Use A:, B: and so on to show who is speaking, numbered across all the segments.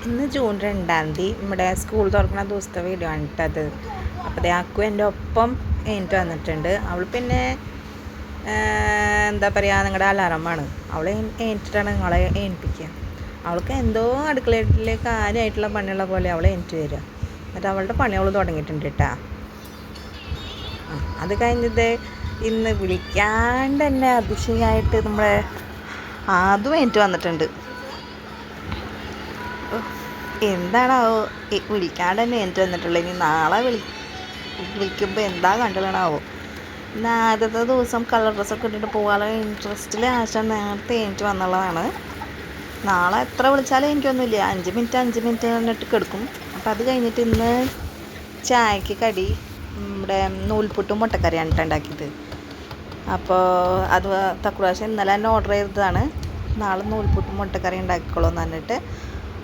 A: ഇന്ന് ജൂൺ 2-ാം തീയതി നമ്മുടെ സ്കൂൾ തുറക്കുന്ന ദിവസത്തെ വീഡിയോ ആണ് ഇട്ടത്. അപ്പോൾ ദേ അക്കു എൻ്റെ ഒപ്പം എണീറ്റ് വന്നിട്ടുണ്ട്. അവൾ പിന്നെ എന്താ പറയുക, നിങ്ങളുടെ അലാറമാണ്. അവൾ എണീറ്റിട്ടാണ് നിങ്ങളെ എണീപ്പിക്കുക. അവൾക്ക് എന്തോ അടുക്കളയിലെ കാര്യമായിട്ടുള്ള പണിയുള്ള പോലെ അവൾ എണീറ്റ് വരിക. എന്നിട്ട് അവളുടെ പണി അവൾ തുടങ്ങിയിട്ടുണ്ട് കേട്ടോ. അത് കഴിഞ്ഞത് ഇന്ന് വിളിക്കാണ്ട് തന്നെ അതിശയമായിട്ട് നമ്മുടെ അതും എണീറ്റ് വന്നിട്ടുണ്ട്. എന്താണാവോ വിളിക്കാണ്ട് തന്നെ എനിക്ക് വന്നിട്ടുള്ളത്. ഇനി നാളെ വിളിക്കുമ്പോൾ എന്താ കണ്ടുകളാവോ. ഇന്ന് ആദ്യത്തെ ദിവസം കളർ ഡ്രസ്സൊക്കെ ഇട്ടിട്ട് പോകാനുള്ള ഇൻട്രസ്റ്റിൽ ആശ നേരത്തെ എനിക്ക് വന്നുള്ളതാണ്. നാളെ എത്ര വിളിച്ചാലും എനിക്കൊന്നുമില്ല, 5 മിനിറ്റ് എന്നിട്ട് കിടക്കും. അപ്പോൾ അത് കഴിഞ്ഞിട്ട് ഇന്ന് ചായക്ക് കടി നമ്മുടെ നൂൽപുട്ടും മുട്ടക്കറിയാണ് ഉണ്ടാക്കിയത്. അപ്പോൾ അത് തക്കുറാശം ഇന്നലെ തന്നെ ഓർഡർ ചെയ്തതാണ്. നാളെ നൂൽപുട്ടും മുട്ടക്കറി ഉണ്ടാക്കിക്കോളൂ എന്ന് പറഞ്ഞിട്ട്.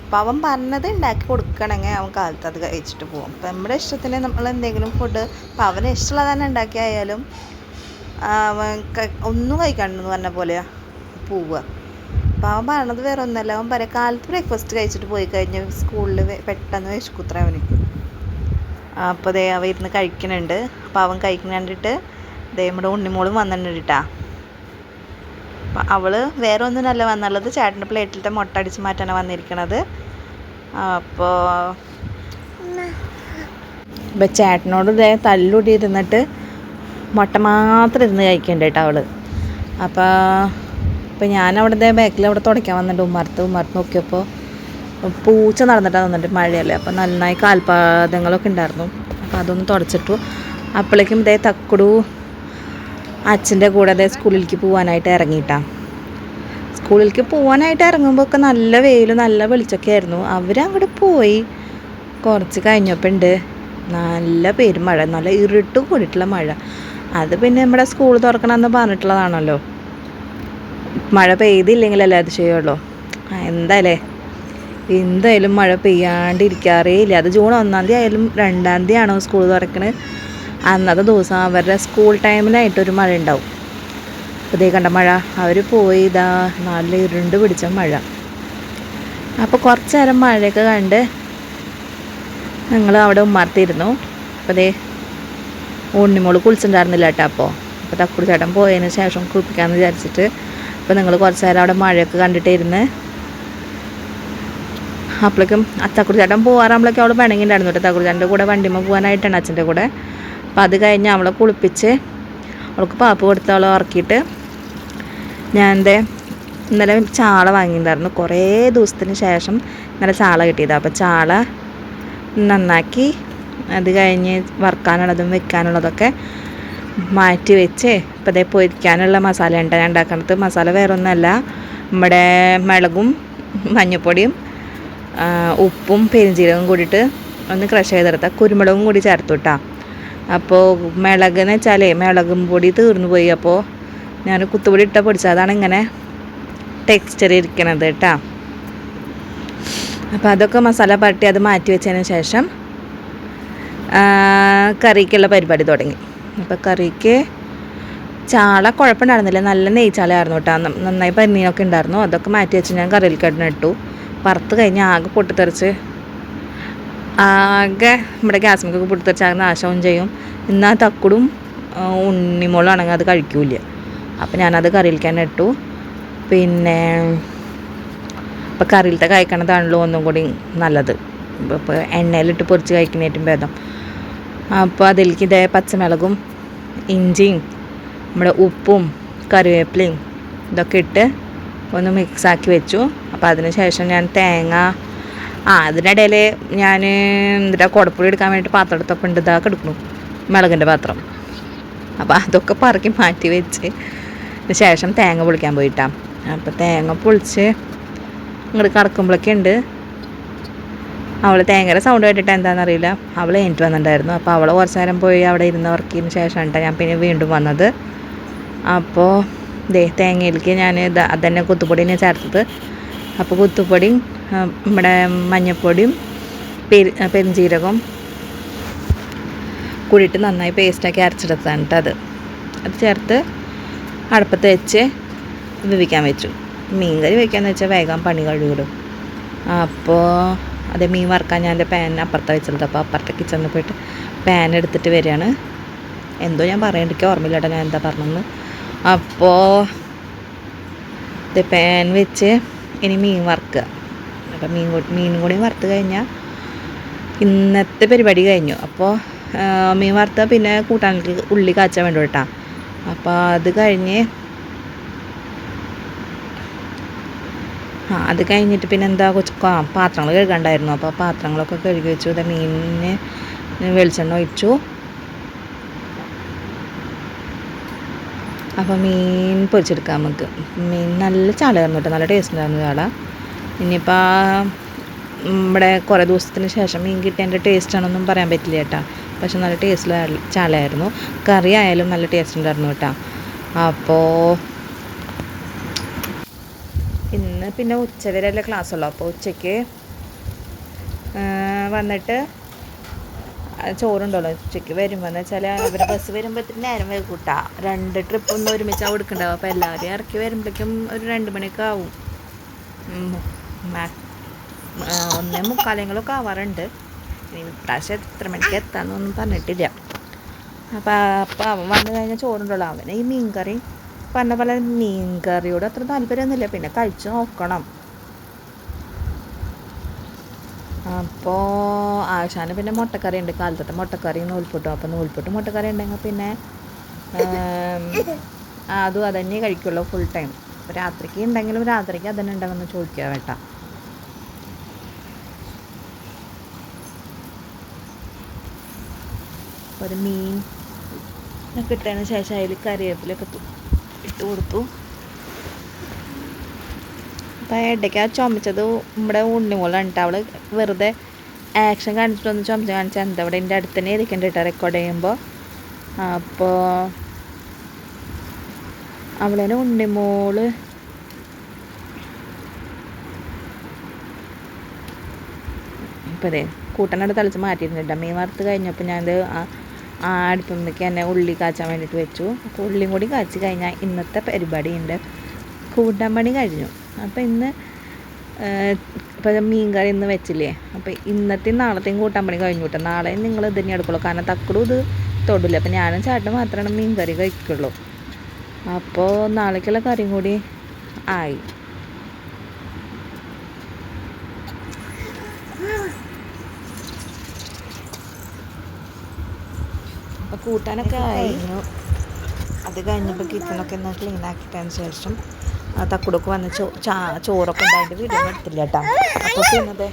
A: അപ്പോൾ അവൻ പറഞ്ഞത് ഉണ്ടാക്കി കൊടുക്കണമെങ്കിൽ അവൻ കാലത്ത് അത് കഴിച്ചിട്ട് പോകും. അപ്പോൾ നമ്മുടെ ഇഷ്ടത്തിന് നമ്മൾ എന്തെങ്കിലും ഫുഡ് അപ്പോൾ അവന് ഇഷ്ടമുള്ളത് തന്നെ ഉണ്ടാക്കിയായാലും അവൻ ഒന്നും കഴിക്കാണ്ടെന്ന് പറഞ്ഞ പോലെ പോവുക. അപ്പോൾ അവൻ പറഞ്ഞത് വേറെ ഒന്നുമല്ല. അവൻ പറയാം കാലത്ത് ബ്രേക്ക്ഫാസ്റ്റ് കഴിച്ചിട്ട് പോയി കഴിഞ്ഞ് സ്കൂളിൽ പെട്ടെന്ന് വിശക്കുത്ര അവനിക്ക്. അപ്പോൾ ദേ അവ ഇരുന്ന് കഴിക്കുന്നുണ്ട്. അപ്പോൾ അവൻ കഴിക്കുന്ന കണ്ടിട്ട് ദേ നമ്മുടെ ഉണ്ണിമോളും വന്നിട്ടുണ്ട് കേട്ടോ. അപ്പം അവൾ വേറെ ഒന്നിനല്ല വന്നുള്ളത്, ചേട്ടൻ്റെ പ്ലേറ്റിലത്തെ മുട്ട അടിച്ച് മാറ്റാനാണ് വന്നിരിക്കണത്. അപ്പോൾ ഇപ്പം ചേട്ടനോട് ഇതേ തല്ലൂടി ഇരുന്നിട്ട് മുട്ട മാത്രം ഇരുന്ന് കഴിക്കുന്നുണ്ട് കേട്ടോ അവൾ. അപ്പോൾ ഞാനവിടെ ഇതേ ബാക്കിൽ അവിടെ തുടയ്ക്കാൻ വന്നിട്ട് ഉമ്മർത്ത് നോക്കിയപ്പോൾ പൂച്ച നടന്നിട്ടാണ് വന്നിട്ട്, മഴയല്ലേ. അപ്പോൾ നന്നായി കാൽപാദങ്ങളൊക്കെ ഉണ്ടായിരുന്നു. അപ്പോൾ അതൊന്ന് തുടച്ചിട്ടു. അപ്പോഴേക്കും ഇതേ തക്കുടു അച്ഛൻ്റെ കൂടെ അതേ സ്കൂളിലേക്ക് പോകാനായിട്ട് ഇറങ്ങിയിട്ടാണ്. സ്കൂളിലേക്ക് പോകാനായിട്ട് ഇറങ്ങുമ്പോൾ ഒക്കെ നല്ല വെയിലും നല്ല വെളിച്ചമൊക്കെ ആയിരുന്നു. അവരങ്ങോട്ട് പോയി കുറച്ച് കഴിഞ്ഞപ്പോൾ ഉണ്ട് നല്ല പെരുമഴ, നല്ല ഇരുട്ട് കൂടിയിട്ടുള്ള മഴ. അത് പിന്നെ നമ്മുടെ സ്കൂൾ തുറക്കണമെന്ന് പറഞ്ഞിട്ടുള്ളതാണല്ലോ. മഴ പെയ്തില്ലെങ്കിലല്ലേ അത് ചെയ്യുള്ളൂ. എന്തായാലും മഴ പെയ്യാണ്ടിരിക്കാറേ ഇല്ല. അത് ജൂൺ 1-ാം തീയതി ആയാലും 2-ാം തീയതി ആണോ സ്കൂൾ തുറക്കണത്, അന്നത്തെ ദിവസം അവരുടെ സ്കൂൾ ടൈമിലായിട്ടൊരു മഴ ഉണ്ടാവും. അപ്പോൾ ഇതേ കണ്ട മഴ, അവർ പോയി ഇതാ നല്ല ഇരുണ്ട് പിടിച്ച മഴ. അപ്പോൾ കുറച്ച് നേരം മഴയൊക്കെ കണ്ട് ഞങ്ങൾ അവിടെ ഉമ്മാർത്തിരുന്നു. അപ്പോൾ ദേ ഉണ്ണിമോള് കുളിച്ചിട്ടുണ്ടായിരുന്നില്ല കേട്ടോ. അപ്പോൾ തക്കുടി ചേട്ടൻ പോയതിന് ശേഷം കുളിപ്പിക്കാമെന്ന് വിചാരിച്ചിട്ട് അപ്പോൾ നിങ്ങൾ കുറച്ച് നേരം അവിടെ മഴയൊക്കെ കണ്ടിട്ടിരുന്ന്. അപ്പോഴേക്കും തക്കുടി ചേട്ടൻ പോകാറാകുമ്പോഴേക്കും അവൾ പിണങ്ങിയിട്ടുണ്ടായിരുന്നു കേട്ടോ. തക്കുടി ചേട്ടൻ്റെ കൂടെ വണ്ടിമ്മ പോകാനായിട്ടാണ് അച്ഛൻ്റെ കൂടെ. അപ്പം അത് കഴിഞ്ഞ് അവളെ കുളിപ്പിച്ച് അവൾക്ക് പാപ്പ് കൊടുത്ത് അവളെ ഉറക്കിയിട്ട് ഞാൻ ഇന്നലെ ചാള വാങ്ങിയിട്ടുണ്ടായിരുന്നു. കുറേ ദിവസത്തിന് ശേഷം ഇന്നലെ ചാള കിട്ടിയതാണ്. അപ്പോൾ ചാള നന്നാക്കി അത് കഴിഞ്ഞ് വറുക്കാനുള്ളതും വെക്കാനുള്ളതൊക്കെ മാറ്റി വെച്ച് ഇപ്പോൾ അതേ പൊരിക്കാനുള്ള മസാല ഉണ്ട് ഞാൻ ഉണ്ടാക്കുന്നത്. മസാല വേറെ ഒന്നുമല്ല, നമ്മുടെ മുളകും മഞ്ഞൾപ്പൊടിയും ഉപ്പും പെരുംജീരകവും കൂടിയിട്ട് ഒന്ന് ക്രഷ് ചെയ്തെടുത്താൽ കുരുമുളകും കൂടി ചേർത്തു കേട്ടോ. അപ്പോൾ മിളകെന്ന് വെച്ചാൽ മുളകും പൊടി തീർന്നു പോയി. അപ്പോൾ ഞാൻ കുത്തുപൊടി ഇട്ട പൊടിച്ചത്, അതാണ് ഇങ്ങനെ ടെക്സ്ചർ ഇരിക്കണത് കേട്ടോ. അപ്പോൾ അതൊക്കെ മസാല പരട്ടി അത് മാറ്റി വെച്ചതിന് ശേഷം കറിക്കുള്ള പരിപാടി തുടങ്ങി. അപ്പോൾ കറിക്ക് ചാള കുഴപ്പമുണ്ടായിരുന്നില്ല, നല്ല നെയ്ച്ചാളയായിരുന്നു കേട്ടോ. നന്നായി പന്നീനൊക്കെ ഉണ്ടായിരുന്നു. അതൊക്കെ മാറ്റി വെച്ച് ഞാൻ കറിയിലേക്ക് ഇട്ടു. വറുത്ത് കഴിഞ്ഞ് ആകെ പൊട്ടിത്തെറിച്ച് ആകെ നമ്മുടെ ഗ്യാസ്മൊക്കെ പൊട്ടിത്തെറിച്ച് ആകെ നാശവും ചെയ്യും. എന്നാൽ തക്കുടും ഉണ്ണിമോളാണെങ്കിൽ അത് കഴിക്കൂല. അപ്പോൾ ഞാനത് കറിയിലേക്ക് തന്നെ ഇട്ടു. പിന്നെ ഇപ്പോൾ കറിയിലത്തെ കഴിക്കണതാണല്ലോ ഒന്നും കൂടി നല്ലത്, ഇപ്പോൾ എണ്ണയിലിട്ട് പൊരിച്ച് കഴിക്കുന്നതിനും ഭേദം. അപ്പോൾ അതിലേക്ക് ഇതേ പച്ചമുളകും ഇഞ്ചിയും നമ്മുടെ ഉപ്പും കറിവേപ്പിലയും ഇതൊക്കെ ഇട്ട് ഒന്ന് മിക്സാക്കി വെച്ചു. അപ്പോൾ അതിന് ശേഷം ഞാൻ തേങ്ങ അതിനിടയിൽ ഞാൻ എന്നിട്ട് കുടപ്പുളി എടുക്കാൻ വേണ്ടിയിട്ട് പാത്രം എടുത്തപ്പോൾ ഉണ്ട് ഇതാ കിടക്കുന്നു മുളകിൻ്റെ പാത്രം. അപ്പോൾ അതൊക്കെ പറക്കി മാറ്റി വെച്ച് ശേഷം തേങ്ങ പൊളിക്കാൻ പോയിട്ടാണ്. അപ്പോൾ തേങ്ങ പൊളിച്ച് ഇങ്ങോട്ട് കടക്കുമ്പോഴൊക്കെ ഉണ്ട് അവൾ തേങ്ങയുടെ സൗണ്ട് കേട്ടിട്ട് എന്താണെന്നറിയില്ല, അവൾ എണീറ്റ് വന്നിട്ടുണ്ടായിരുന്നു. അപ്പോൾ അവൾ കുറച്ച് നേരം പോയി അവിടെ ഇരുന്ന് ഉറക്കിയതിന് ശേഷമാണ് ഞാൻ പിന്നെ വീണ്ടും വന്നത്. അപ്പോൾ തേങ്ങയിലേക്ക് ഞാൻ അതന്നെ കുത്തുപൊടിനെ ചേർത്തത്. അപ്പോൾ കുത്തുപൊടിയും നമ്മുടെ മഞ്ഞൾപ്പൊടിയും പെരുംജീരകവും കൂടിയിട്ട് നന്നായി പേസ്റ്റാക്കി അരച്ചെടുത്താണ് കേട്ടോ. അത് ചേർത്ത് അടുപ്പത്ത് വെച്ച് വേവിക്കാൻ വെച്ചു. മീൻ കറി വയ്ക്കാമെന്ന് വെച്ചാൽ വേഗം പണി കഴിവിടും. അപ്പോൾ അതേ മീൻ വറുക്കാൻ ഞാൻ എൻ്റെ പാൻ അപ്പുറത്ത് വെച്ചത്. അപ്പോൾ അപ്പുറത്തെ കിച്ചണിൽ പോയിട്ട് പാൻ എടുത്തിട്ട് വരികയാണ്. എന്തോ ഞാൻ പറയണ്ടിരിക്കുക ഓർമ്മയില്ല കേട്ടോ ഞാൻ എന്താ പറഞ്ഞതെന്ന്. അപ്പോൾ ഇത് പാൻ വെച്ച് ഇനി മീൻ വറുക്കുക. അപ്പോൾ മീനും കൂടി വറുത്ത് കഴിഞ്ഞാൽ ഇന്നത്തെ പരിപാടി കഴിഞ്ഞു. അപ്പോൾ മീൻ വറുത്ത പിന്നെ കൂട്ടാനിലേക്ക് ഉള്ളി കാച്ചാൻ വേണ്ടി കേട്ടോ. അപ്പോൾ അത് കഴിഞ്ഞ് അത് കഴിഞ്ഞിട്ട് പിന്നെ എന്താ പാത്രങ്ങൾ കഴുകണ്ടായിരുന്നു. അപ്പോൾ പാത്രങ്ങളൊക്കെ കഴുകി വെച്ചു. ഇത് മീനിന് വെളിച്ചെണ്ണ ഒഴിച്ചു. അപ്പോൾ മീൻ പൊരിച്ചെടുക്കാം നമുക്ക്. മീൻ നല്ല ചാളയായിരുന്നു കേട്ടോ, നല്ല ടേസ്റ്റ് ഉണ്ടായിരുന്നു ചാള. ഇനിയിപ്പോൾ ഇവിടെ കുറേ ദിവസത്തിന് ശേഷം മീൻ കിട്ടിയതിൻ്റെ ടേസ്റ്റാണൊന്നും പറയാൻ പറ്റില്ല കേട്ടോ. പക്ഷെ നല്ല ടേസ്റ്റ് ചാളയായിരുന്നു. കറി ആയാലും നല്ല ടേസ്റ്റ് ഉണ്ടായിരുന്നു കേട്ടോ. അപ്പോൾ ഇന്ന് പിന്നെ ഉച്ചവരെയല്ലേ ക്ലാസ്സുള്ളൂ. അപ്പോൾ ഉച്ചയ്ക്ക് വന്നിട്ട് ചോറുണ്ടല്ലോ ഉച്ചയ്ക്ക് വരുമ്പോൾ എന്ന് വെച്ചാൽ അവരുടെ ബസ് വരുമ്പോഴത്തേന് നേരം വൈകൂട്ടാ. 2 ട്രിപ്പൊന്നും ഒരുമിച്ചാണ് കൊടുക്കണ്ടാവും. അപ്പോൾ എല്ലാവരും ഇറക്കി വരുമ്പോഴേക്കും ഒരു 2 മണിയൊക്കെ ആവും. 1:45 ആവാറുണ്ട്. ഇനി ഇപ്രാവശ്യം എത്ര മണിക്ക് എത്താമെന്നൊന്നും പറഞ്ഞിട്ടില്ല. അപ്പോൾ അവൻ വന്നു കഴിഞ്ഞാൽ ചോറുണ്ടല്ലോ. അവന് ഈ മീൻകറി പറഞ്ഞ പോലെ മീൻകറിയോട് അത്ര താല്പര്യമൊന്നുമില്ല. പിന്നെ കഴിച്ച് നോക്കണം. അപ്പോൾ ആശാന് പിന്നെ മുട്ടക്കറി ഉണ്ട്, കാലത്തത്തെ മുട്ടക്കറി നൂൽപുട്ടും. അപ്പോൾ നൂൽപുട്ടും മുട്ടക്കറി ഉണ്ടെങ്കിൽ പിന്നെ അതും അതന്നെ കഴിക്കുള്ളൂ ഫുൾ ടൈം. അപ്പോൾ രാത്രിക്ക് ഉണ്ടെങ്കിലും രാത്രിക്ക് അതന്നെ ഉണ്ടെന്ന് ചോദിക്കുക കേട്ടോ. അപ്പോൾ ഒരു മീൻ കിട്ടിയതിന് ശേഷം അതിൽ കറിവേപ്പിലൊക്കെ ഇട്ട് കൊടുത്തു. അപ്പോൾ ഇടയ്ക്ക് ആ ചുമച്ചത് നമ്മുടെ ഉണ്ണിമോളാണ് കേട്ടോ. അവൾ വെറുതെ ആക്ഷൻ കാണിച്ചിട്ടൊന്ന് ചുമച്ച് കാണിച്ചാൽ എന്താ അവിടെ എൻ്റെ അടുത്ത് തന്നെ ഇരിക്കണ്ട കേട്ടോ റെക്കോർഡ് ചെയ്യുമ്പോൾ. അപ്പോൾ അവളേനെ ഉണ്ണിമോള് ഇപ്പോൾ അതെ കൂട്ടനോട് തളിച്ച് മാറ്റിയിട്ടുണ്ട്. മീൻ വറുത്ത് കഴിഞ്ഞപ്പോൾ ഞാനത് ആ അടുപ്പമ്മയ്ക്ക് തന്നെ ഉള്ളി കാച്ചാൻ വേണ്ടിയിട്ട് വെച്ചു. അപ്പോൾ ഉള്ളിയും കൂടി കാച്ചി കഴിഞ്ഞാൽ ഇന്നത്തെ പരിപാടി ഉണ്ട്, കൂട്ടാൻ പണി കഴിഞ്ഞു. അപ്പോൾ ഇന്ന് ഇപ്പോൾ മീൻ കറി ഇന്ന് വെച്ചില്ലേ, അപ്പോൾ ഇന്നത്തെയും നാളത്തെയും കൂട്ടാൻ പണി കഴിഞ്ഞു കേട്ടോ. നാളെ നിങ്ങൾ ഇത് തന്നെ എടുക്കുള്ളൂ, കാരണം തക്കടും ഇത് തൊടില്ല. അപ്പോൾ ഞാനും ചേട്ടൻ മാത്രമാണ് മീൻ കറി കഴിക്കുള്ളൂ. അപ്പോൾ നാളേക്കുള്ള കറിയും കൂടി ആയി. അപ്പോൾ കൂട്ടാനൊക്കെ കഴിഞ്ഞു. അത് കഴിഞ്ഞപ്പോൾ കിച്ചണൊക്കെ ഒന്ന് ക്ലീൻ ആക്കിയതിന് ശേഷം തക്കുടൊക്കെ വന്ന് ചോറൊക്കെ ഉണ്ടായിട്ട് വീഡിയോ എടുത്തില്ല കേട്ടോ. അപ്പോൾ പിന്നത്